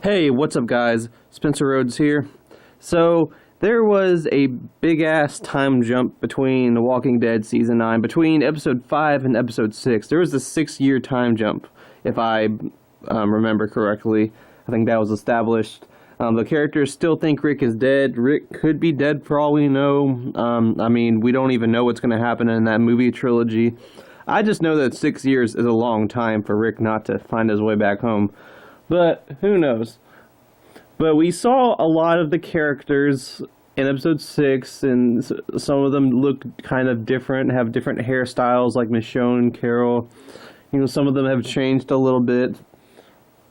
Hey, what's up, guys? Spencer Rhodes here. So, there was a big ass time jump between The Walking Dead Season 9, between Episode 5 and Episode 6. There was a 6-year time jump, if I remember correctly. I think that was established. The characters still think Rick is dead. Rick could be dead for all we know. We don't even know what's going to happen in that movie trilogy. I just know that 6 years is a long time for Rick not to find his way back home. But who knows? But we saw a lot of the characters in episode 6, and some of them look kind of different, have different hairstyles, like Michonne and Carol. Some of them have changed a little bit.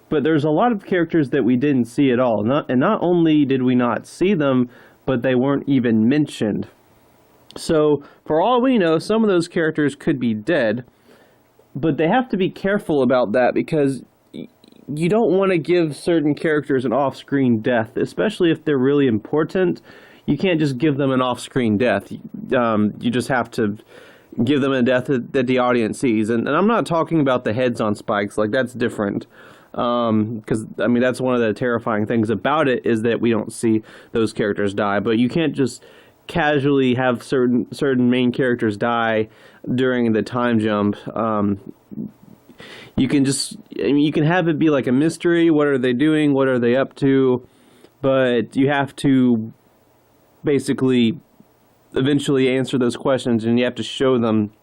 But there's a lot of characters that we didn't see at all. Not only did we not see them, but they weren't even mentioned. So, for all we know, some of those characters could be dead. But they have to be careful about that, because you don't want to give certain characters an off-screen death, especially if they're really important. You can't just give them an off-screen death. You just have to give them a death that the audience sees. And I'm not talking about the heads on spikes. Like, that's different. Because, that's one of the terrifying things about it, is that we don't see those characters die. But you can't just casually have certain main characters die during the time jump. You can have it be like a mystery. What are they doing? What are they up to? But you have to basically eventually answer those questions, and you have to show them.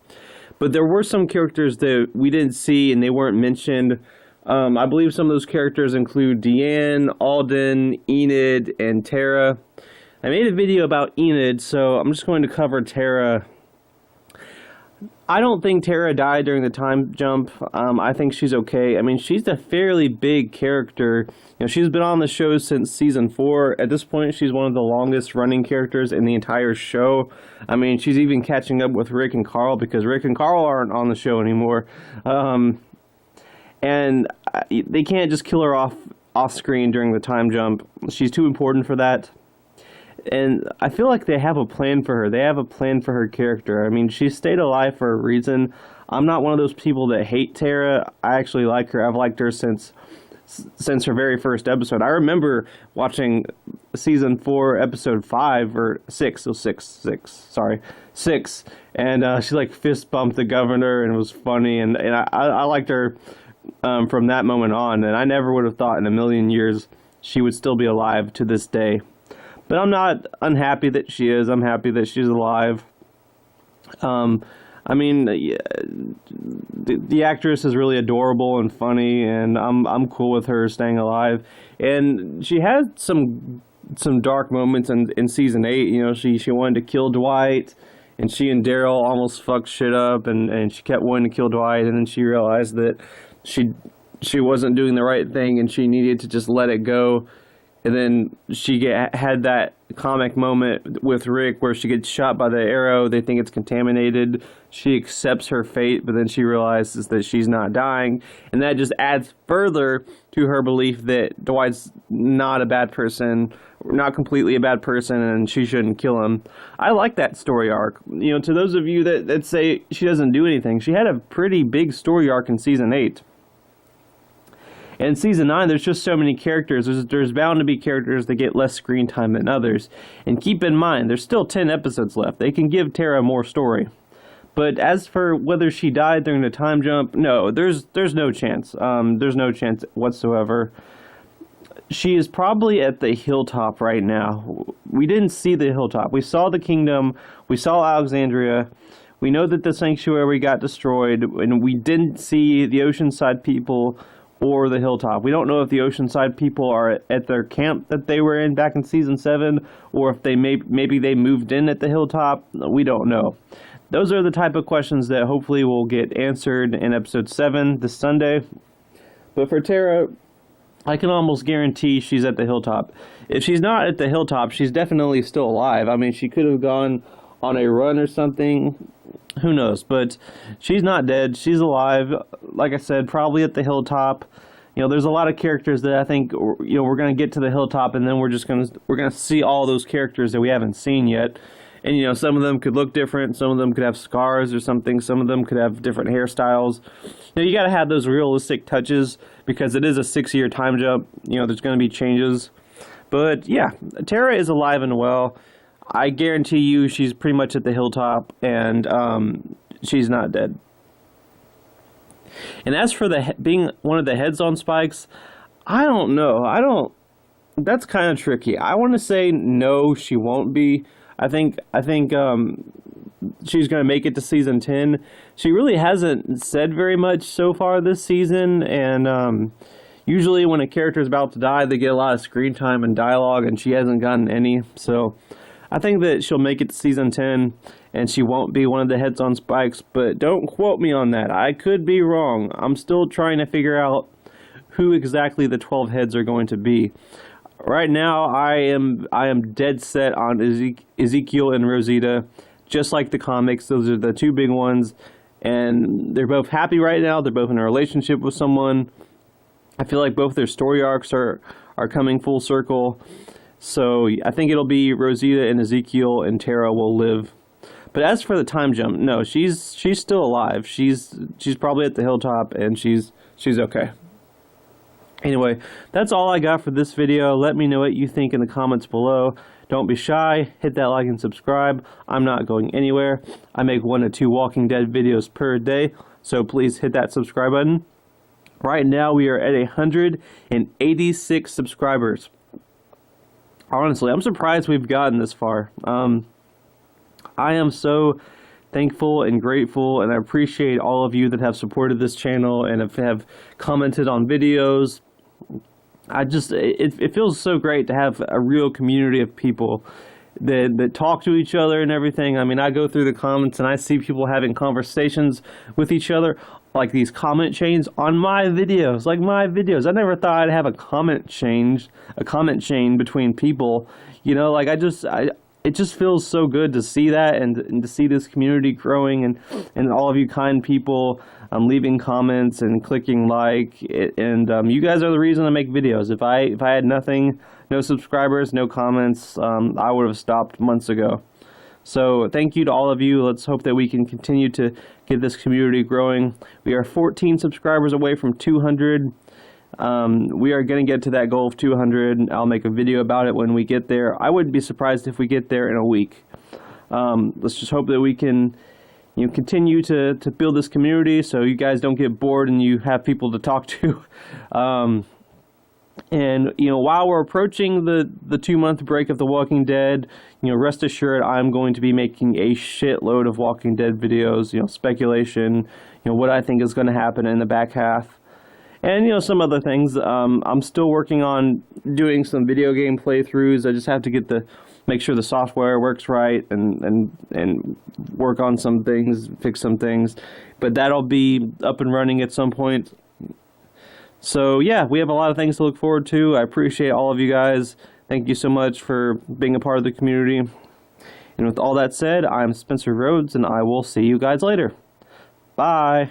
But there were some characters that we didn't see, and they weren't mentioned. I believe some of those characters include Deanne, Alden, Enid, and Tara. I made a video about Enid, so I'm just going to cover Tara. I don't think Tara died during the time jump. I think she's okay. She's a fairly big character. She's been on the show since season 4. At this point, she's one of the longest running characters in the entire show. She's even catching up with Rick and Carl, because Rick and Carl aren't on the show anymore. And they can't just kill her off screen during the time jump. She's too important for that. And I feel like they have a plan for her. They have a plan for her character. She stayed alive for a reason. I'm not one of those people that hate Tara. I actually like her. I've liked her since her very first episode. I remember watching season 4, episode 5, or 6. So 6. And she fist bumped the governor, and it was funny. And I liked her from that moment on. And I never would have thought in a million years she would still be alive to this day. But I'm not unhappy that she is. I'm happy that she's alive. The actress is really adorable and funny, and I'm cool with her staying alive. And she had some dark moments in season 8. She wanted to kill Dwight, and she and Daryl almost fucked shit up, and she kept wanting to kill Dwight, and then she realized that she wasn't doing the right thing, and she needed to just let it go. And then she had that comic moment with Rick where she gets shot by the arrow. They think it's contaminated. She accepts her fate, but then she realizes that she's not dying. And that just adds further to her belief that Dwight's not a bad person, not completely a bad person, and she shouldn't kill him. I like that story arc. To those of you that say she doesn't do anything, she had a pretty big story arc in season 8. In season 9, there's just so many characters. There's bound to be characters that get less screen time than others. And keep in mind, there's still 10 episodes left. They can give Tara more story. But as for whether she died during the time jump, no, there's no chance. There's no chance whatsoever. She is probably at the hilltop right now. We didn't see the hilltop. We saw the kingdom. We saw Alexandria. We know that the sanctuary got destroyed. And we didn't see the Oceanside people or the hilltop. We don't know if the Oceanside people are at their camp that they were in back in season 7, or if they maybe they moved in at the hilltop. We don't know. Those are the type of questions that hopefully will get answered in episode 7 this Sunday. But for Tara, I can almost guarantee she's at the hilltop. If she's not at the hilltop, she's definitely still alive. She could have gone on a run or something. Who knows? But she's not dead. She's alive. Like I said, probably at the hilltop. There's a lot of characters that I think we're going to get to the hilltop, and then we're going to see all those characters that we haven't seen yet. And some of them could look different, some of them could have scars or something, some of them could have different hairstyles. You got to have those realistic touches because it is a 6-year time jump. There's going to be changes. But yeah, Tara is alive and well. I guarantee you she's pretty much at the hilltop, and she's not dead. And as for being one of the heads on spikes, I don't know. That's kind of tricky. I want to say no, she won't be. I think she's going to make it to season 10. She really hasn't said very much so far this season, and usually when a character is about to die, they get a lot of screen time and dialogue, and she hasn't gotten any. So I think that she'll make it to season 10, and she won't be one of the heads on spikes, but don't quote me on that. I could be wrong. I'm still trying to figure out who exactly the 12 heads are going to be. Right now, I am dead set on Ezekiel and Rosita, just like the comics. Those are the two big ones, and they're both happy right now. They're both in a relationship with someone. I feel like both their story arcs are coming full circle. So I think it'll be Rosita and Ezekiel, and Tara will live. But as for the time jump, no, she's still alive. She's probably at the hilltop, and she's okay. Anyway, that's all I got for this video. Let me know what you think in the comments below. Don't be shy. Hit that like and subscribe. I'm not going anywhere. I make 1 to 2 Walking Dead videos per day, so please hit that subscribe button. Right now, we are at 186 subscribers. Honestly, I'm surprised we've gotten this far. I am so thankful and grateful, and I appreciate all of you that have supported this channel and have commented on videos. It feels so great to have a real community of people that talk to each other and everything. I mean, I go through the comments and I see people having conversations with each other, like these comment chains on my videos, I never thought I'd have a comment chain between people. It just feels so good to see that and to see this community growing and all of you kind people leaving comments and clicking like. You guys are the reason I make videos. If I had nothing, no subscribers, no comments, I would have stopped months ago. So thank you to all of you. Let's hope that we can continue to get this community growing. We are 14 subscribers away from 200. We are going to get to that goal of 200. I'll make a video about it when we get there. I wouldn't be surprised if we get there in a week. Let's just hope that we can continue to build this community so you guys don't get bored and you have people to talk to. While we're approaching the 2-month break of The Walking Dead, rest assured I'm going to be making a shitload of Walking Dead videos, speculation, what I think is going to happen in the back half. And, some other things. I'm still working on doing some video game playthroughs. I just have to make sure the software works right and work on some things, fix some things. But that'll be up and running at some point. So, yeah, we have a lot of things to look forward to. I appreciate all of you guys. Thank you so much for being a part of the community. And with all that said, I'm Spencer Rhodes, and I will see you guys later. Bye.